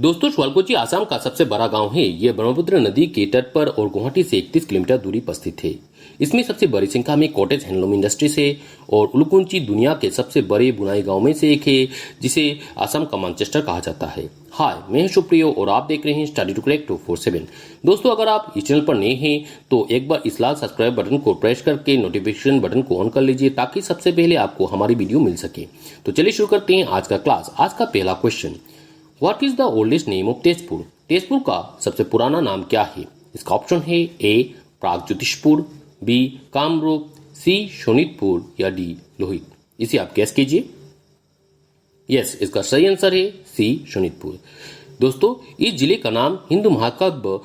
दोस्तों, श्वालकोची आसाम का सबसे बड़ा गांव है। यह ब्रह्मपुत्र नदी के तट पर और गुवाहाटी से 31 किलोमीटर दूरी पर स्थित है। इसमें सबसे बड़ी संख्या में कॉटेज हैंडलूम इंडस्ट्रीज है और उलकुंची दुनिया के सबसे बड़े बुनाई गांव में से एक है, जिसे आसाम का मैनचेस्टर कहा जाता है। हाय, मैं सुप्रियो और आप देख रहे हैं स्टडी टू क्रैक 247। दोस्तों, अगर आप इस चैनल पर नए हैं तो एक बार इस लाल सब्सक्राइब बटन को प्रेस करके नोटिफिकेशन बटन को ऑन कर लीजिए, ताकि सबसे पहले आपको हमारी वीडियो मिल सके। तो चलिए शुरू करते हैं आज का क्लास। आज का पहला question, what is the oldest name of Tezpur? Tezpur का सबसे पुराना नाम क्या है? इसका ऑप्शन है ए प्रागज्योतिषपुर, बी कामरूप, सी शोणितपुर या डी लोहित। इसे आप गैस कीजिए। यस, इसका सही आंसर है सी शोणितपुर। दोस्तों, इस जिले का नाम हिंदू महाकाव्य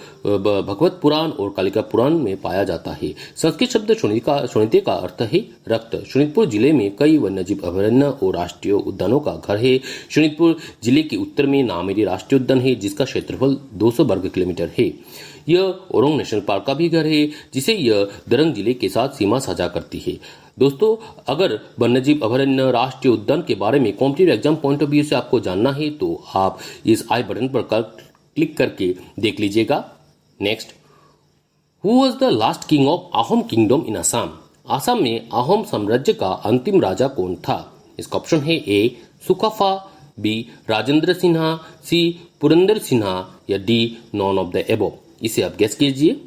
भगवत पुराण और कालिका पुराण में पाया जाता है। संस्कृत शब्द शोणिते का अर्थ है रक्त। शोणितपुर जिले में कई वन्यजीव अभयारण्य और राष्ट्रीय उद्यानों का घर है। शोणितपुर जिले के उत्तर में नामेरी राष्ट्रीय उद्यान है, जिसका क्षेत्रफल 200 वर्ग किलोमीटर है। यह ओरोंग नेशनल पार्क का भी घर है, जिसे यह दरंग जिले के साथ सीमा साझा करती है। दोस्तों, अगर वन्यजीव अभयारण्य राष्ट्रीय उद्यान के बारे में competitive exam point of view से आपको जानना है तो आप इस आई बटन पर क्लिक करके देख लीजिएगा। Next, who was the last king of Ahom kingdom in Assam? Assam में अहोम साम्राज्य का अंतिम राजा कौन था? इसका ऑप्शन है ए सुकाफा, बी राजेंद्र सिन्हा, सी पुरंदर सिन्हा या D none of the above. इसे आप गेस कीजिए।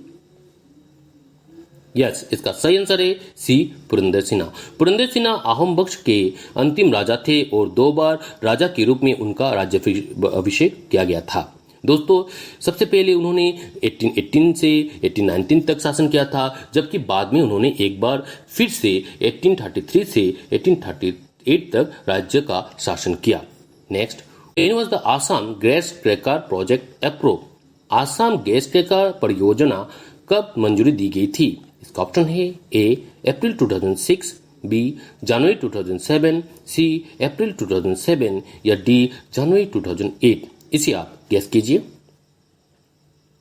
यस, इसका सही आंसर है सी पुरंदर सिन्हा। पुरंदर सिन्हा अहोम वंश के अंतिम राजा थे और 2 बार राजा के रूप में उनका राज्याभिषेक किया गया था। दोस्तों, सबसे पहले उन्होंने 1818 से 1819 तक शासन किया था, जबकि बाद में उन्होंने एक बार फिर से 1833 से 1838 तक राज्य का शासन किया। Next, when was the Assam gas cracker project approved? Assam gas cracker परियोजना कब मंजूरी दी गई थी? इसका ऑप्शन है ए अप्रैल 2006, बी जनवरी 2007, सी अप्रैल 2007 या डी जनवरी 2008। इसे आप गैस कीजिए।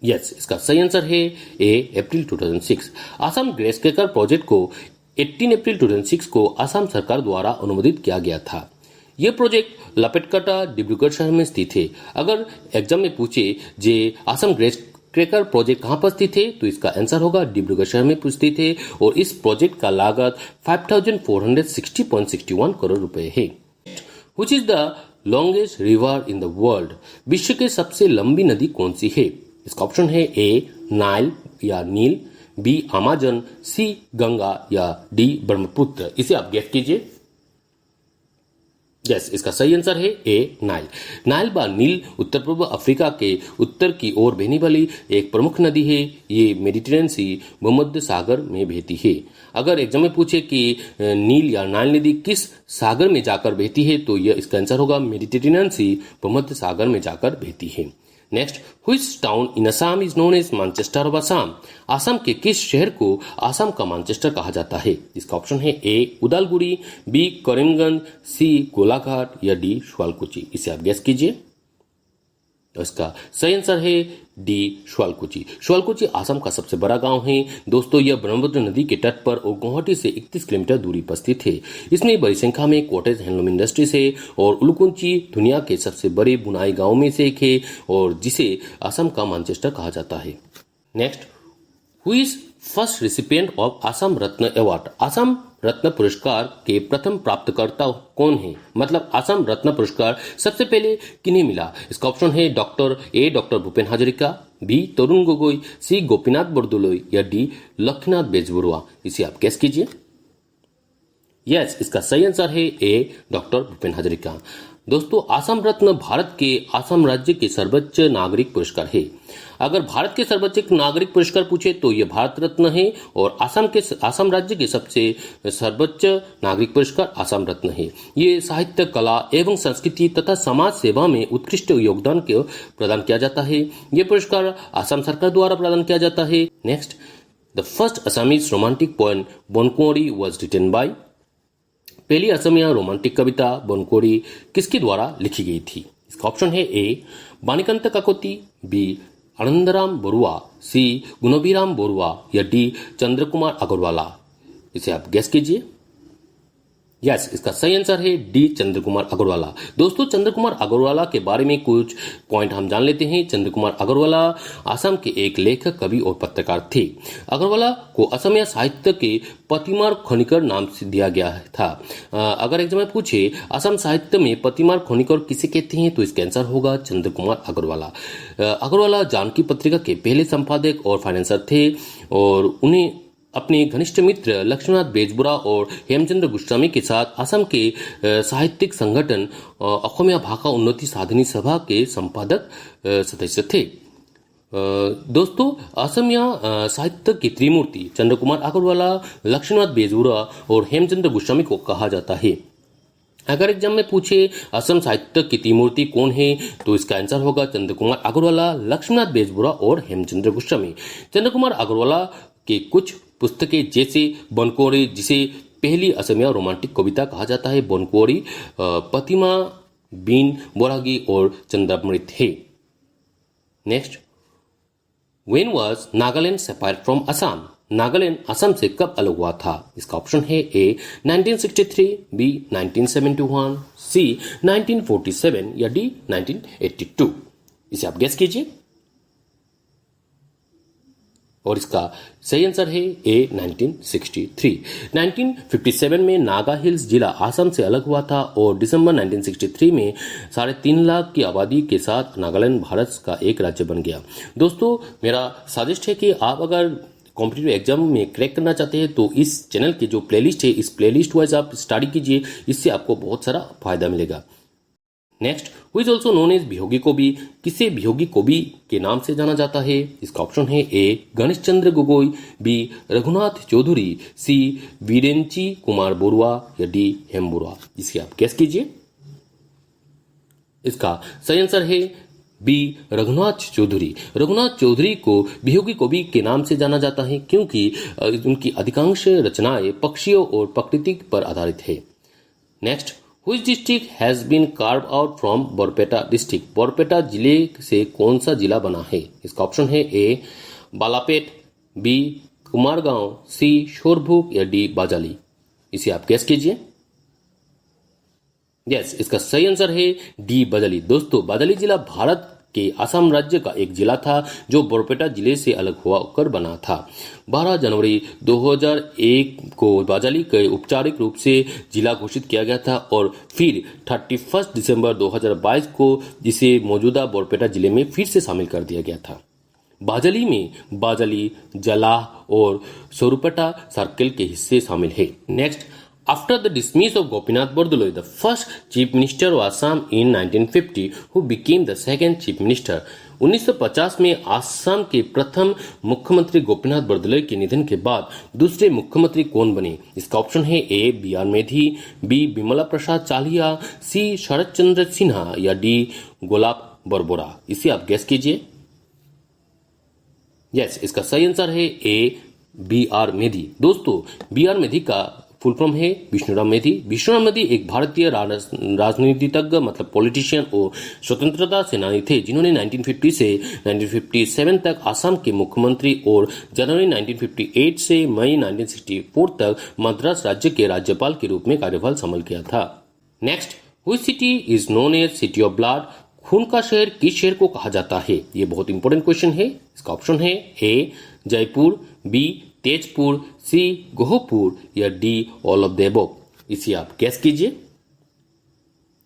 यस, इसका सही आंसर है ए अप्रैल 2006। आसाम गैस क्रैकर प्रोजेक्ट को 18 अप्रैल 2006 को आसाम सरकार द्वारा अनुमोदित किया गया था। यह प्रोजेक्ट लपेटकटा डिब्रूगढ़ शहर में स्थित है। अगर एग्जाम में पूछे जे आसाम गैस क्रैकर प्रोजेक्ट कहां पर स्थित है तो इसका आंसर होगा डिब्रूगढ़ शहर में स्थित है और इस प्रोजेक्ट का लागत 5460.61 करोड़ रुपए है। Which is the longest river in the world? विश्व की सबसे लंबी नदी कौन सी है? इसका ऑप्शन है ए नाइल या नील, बी अमेजन, सी गंगा या डी ब्रह्मपुत्र। इसे आप गेस कीजिए। यस, इसका सही आंसर है ए नाइल। नाइल बा नील उत्तर पूर्व अफ्रीका के उत्तर की ओर बहने वाली एक प्रमुख नदी है। ये मेडिटेरेनियन सी भूमध्य सागर में बहती है। अगर एग्जाम में पूछे कि नील या नाइल नदी किस सागर में जाकर बहती है तो यह इसका आंसर होगा मेडिटेरेनियन सी भूमध्य सागर में जाकर बहती है। Next, which town in Assam is known as Manchester of Assam? Assam के किस शहर को असम का मैनचेस्टर कहा जाता है? इसका ऑप्शन है ए उदालगुड़ी, बी करीमगंज, सी गोलाघाट या डी श्वालकुची। इसे आप गेस कीजिए। इसका सही आंसर है डी श्वालकुची। श्वालकुची असम का सबसे बड़ा गांव है। दोस्तों, यह ब्रह्मपुत्र नदी के तट पर और गुवाहाटी से 31 किलोमीटर दूरी पर स्थित है। इसमें बड़ी संख्या में कॉटेज हैंडलूम इंडस्ट्रीज है और उलकुंची दुनिया के सबसे बड़े बुनाई गांव में से एक है और जिसे असम का मैनचेस्टर कहा जाता है। Next, who is first recipient of Assam Ratna award? Assam Ratna पुरस्कार के प्रथम प्राप्तकर्ता कौन है? मतलब असम रत्न पुरस्कार सबसे पहले किन्हें मिला? इसका ऑप्शन है डॉक्टर भूपेन हजारिका, बी तरुण गोगोई, सी गोपीनाथ बरदोलोई या डी लक्ष्मीनाथ बेजबरुआ। इसे आप गेस कीजिए। यस, इसका सही आंसर है ए डॉक्टर भूपेन हजारिका। दोस्तों, असम रत्न भारत के असम राज्य के सर्वोच्च नागरिक पुरस्कार है। अगर भारत के सर्वोच्च नागरिक पुरस्कार पूछे तो यह भारत रत्न है और असम राज्य के सबसे सर्वोच्च नागरिक पुरस्कार असम रत्न है। ये साहित्य, कला एवं संस्कृति तथा समाज सेवा में उत्कृष्ट योगदान को प्रदान किया जाता है। यह पुरस्कार असम सरकार द्वारा प्रदान किया जाता है। Next, the first Assamese romantic poem Bankunwari was written by? पहली असमिया रोमांटिक कविता बनकुंवरी किसके द्वारा लिखी गई थी? इसका ऑप्शन है ए बाणीकांत काकोती, बी आनंदराम बरुआ, सी गुणबीराम बरुआ या डी चंद्रकुमार अग्रवाला। इसे आप गेस कीजिए। यस, इसका सही आंसर है डी चंद्र कुमार अग्रवाला। दोस्तों, चंद्र कुमार अग्रवाला के बारे में कुछ पॉइंट हम जान लेते हैं। चंद्र कुमार अग्रवाला असम के एक लेखक, कवि और पत्रकार थे। अग्रवाला को असमिया साहित्य के पतिमार खनिकर नाम से दिया गया था। अगर एग्जाम में पूछे असम साहित्य में पतिमार खनिकर किसे कहते हैं तो इसका आंसर होगा चंद्र कुमार अग्रवाला। अग्रवाला जानकी पत्रिका के पहले संपादक और फाइनेंसर थे और उन्हें अपने घनिष्ठ मित्र लक्ष्मीनाथ बेजबुरा और हेमचंद्र गोस्वामी के साथ असम के साहित्यिक संगठन अखमिया भाषा उन्नति साधनी सभा के संपादक सदस्य थे। दोस्तों, असमिया साहित्य की त्रिमूर्ति चंद्र कुमार अग्रवाला, लक्ष्मीनाथ बेजबुरा और हेमचंद्र गोस्वामी को कहा जाता है। अगर एग्जाम में पूछे असम साहित्य की त्रिमूर्ति कौन है तो इसका आंसर होगा चंद्र कुमार अग्रवाला, लक्ष्मीनाथ बेजबुरा और हेमचंद्र गोस्वामी। चंद्र कुमार अग्रवाला के कुछ पुस्तकें जैसे बनकोरी, जिसे पहली असमिया रोमांटिक कविता कहा जाता है, बनकोरी, पतिमा, बीन बोरागी और चंद्रामृत है। Next, when was Nagaland separate from Assam? Nagaland Assam से कब अलग हुआ था? इसका ऑप्शन है ए 1963, बी 1971, सी 1947 या डी 1982। इसे आप गेस कीजिए और इसका सही आंसर है ए 1963। 1957 में नागा हिल्स जिला असम से अलग हुआ था और दिसंबर 1963 में 3.5 लाख की आबादी के साथ नागालैंड भारत का एक राज्य बन गया। दोस्तों, मेरा सजेस्ट है कि आप अगर कॉम्पिटिटिव एग्जाम में क्रैक करना चाहते हैं तो इस चैनल की जो प्लेलिस्ट है, इस प्लेलिस्ट वाइज आप स्टडी कीजिए, इससे आपको बहुत सारा फायदा मिलेगा। Next, who is also known as Bihogi Kobi? किसे बिहोगी कोबी के नाम से जाना जाता है? इसका ऑप्शन है ए गणेश चंद्र गोगोई, बी रघुनाथ चौधरी, सी वीरेंची कुमार बोरुआ या डी हेम बोरुआ। इसे आप गेस कीजिए। इसका सही आंसर है बी रघुनाथ चौधरी। रघुनाथ चौधरी को बिहोगी कोबी के नाम से जाना जाता है क्योंकि उनकी अधिकांश रचनाएं पक्षियों और प्रकृति पर आधारित है। Next, Which district has been carved out from Barpeta district? Barpeta जिले से कौन सा जिला बना है? इसका ऑप्शन है ए बालापेट, बी कुमारगांव, सी शोरभूक या डी बाजाली। इसे आप गेस कीजिए। यस, इसका सही आंसर है डी बाजाली। दोस्तों, बाजाली जिला भारत के असम राज्य का एक जिला था जो बोरपेटा जिले से अलग होकर बना था। 12 जनवरी 2001 को बाजाली के औपचारिक रूप से जिला घोषित किया गया था और फिर 31 दिसंबर 2022 को जिसे मौजूदा बोरपेटा जिले में फिर से शामिल कर दिया गया था। बाजाली में बाजाली, जलाह और सोरुपेटा सर्कल के हिस्से शामिल है। Next, After the dismiss of Gopinath Bordoloi, the first chief minister of Assam in 1950, who became the second chief minister. 1950 में असम के प्रथम मुख्यमंत्री गोपीनाथ बरदलोई के निधन के बाद दूसरे मुख्यमंत्री कौन बने? इसका ऑप्शन है A B R Medhi, B Bimala Prasad Chaliha, C Sarat Chandra Sinha या डी गोलाब बरबोरा। इसे आप गेस कीजिए। यस, इसका सही आंसर है ए बी आर मेधी। दोस्तों, बी आर मेधी का फुल फॉर्म है विष्णुराम मेधी। विष्णुराम मेधी एक भारतीय राजनीतिज्ञ मतलब पॉलिटिशियन और स्वतंत्रता सेनानी थे जिन्होंने 1950 से 1957 तक असम के मुख्यमंत्री और जनवरी 1958 से मई 1964 तक मद्रास राज्य के राज्यपाल के रूप में कार्यभार संभाल किया था। Next, which city is known as city of blood? खून का शहर किस शहर को कहा जाता है? ये बहुत इंपॉर्टेंट क्वेश्चन है। इसका ऑप्शन है ए जयपुर, बी तेजपुर, सी गोहपुर या D all of the above. इसे आप गेस कीजिए।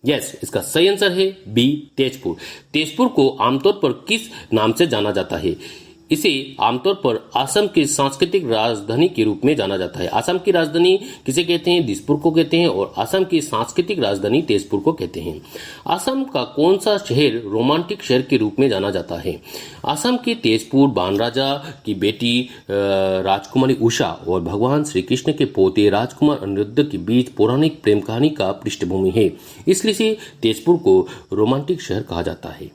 यस, इसका सही आंसर है बी तेजपुर। तेजपुर को आमतौर पर किस नाम से जाना जाता है? इसे आमतौर पर असम की सांस्कृतिक राजधानी के रूप में जाना जाता है। असम की राजधानी किसे कहते हैं? दिसपुर को कहते हैं और असम की सांस्कृतिक राजधानी तेजपुर को कहते हैं। असम का कौन सा शहर रोमांटिक शहर के रूप में जाना जाता है? असम के तेजपुर बाण राजा की बेटी राजकुमारी उषा और भगवान श्री कृष्ण के पोते राजकुमार अनिरुद्ध के बीच पौराणिक प्रेम कहानी का पृष्ठभूमि है, इसलिए तेजपुर को रोमांटिक शहर कहा जाता है।